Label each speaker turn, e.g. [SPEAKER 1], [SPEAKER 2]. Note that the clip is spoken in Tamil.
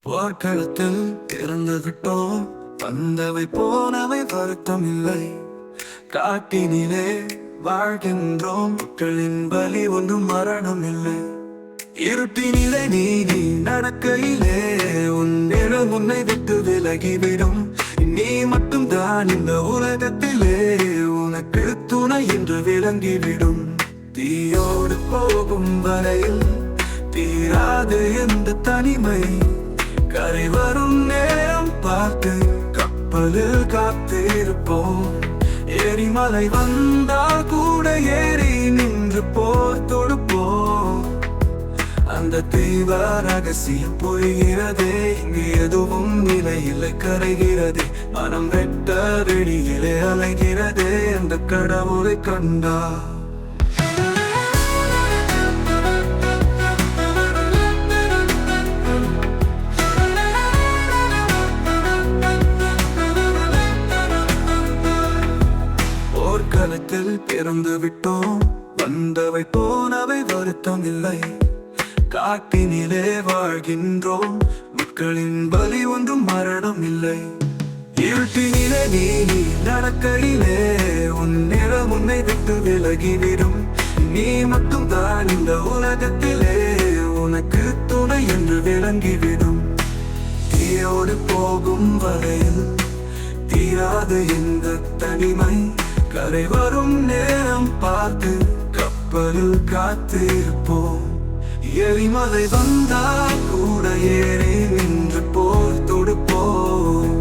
[SPEAKER 1] போர்க்களத்தில் இறந்துவிட்டோம், வந்தவை போனவை வருத்தம் இல்லை. காட்டினிலே வாழ்கின்றோம், மக்களின் பலி ஒன்றும் மரணம் இல்லை. இருட்டினிலே நீ நடக்கையிலே உன் நிழல் உன்னை விட்டு விலகிவிடும். நீ மட்டும்தான் இந்த உலகத்திலே உனக்கு துணை என்று விளங்கிவிடும். தீயோடு போகும் வரையில் தீராது எந்த தனிமை. கரை வரும் நேரம் பார்த்து கப்பலில் காத்திருப்போம். எரிமலை வந்தால் கூட ஏறி நின்று போர் தொடுப்போம். அந்த தீவ ரகசியம் போகிறதே, இங்கு எதுவும் நிலையில்லை கரைகிறதே. மனம் வெட்ட வெளியிலே அலைகிறதே, அந்த கடவுளை கண்டா. போர்க்களத்தில் பிறந்து விட்டோம், வந்தவை போனவை வருத்தம் இல்லை. காட்டினிலே வாழ்கின்றோம், மக்களின் பலி ஒன்றும் மரணம் இல்லை. இருட்டினிலே நீ நடக்கையிலே உன் நிழல் உன்னை விட்டு விலகிவிடும். நீ மட்டும்தான் இந்த உலகத்திலே உனக்கு துணை என்று விளங்கிவிடும். தீயோடு போகும் வரையில் தீராது இந்த தனிமை. கரை வரும் நேரம் பார்த்து கப்பலில் காத்திருப்போம். எரிமலை வந்தால் கூட ஏறி நின்று போர் தொடுப்போம்.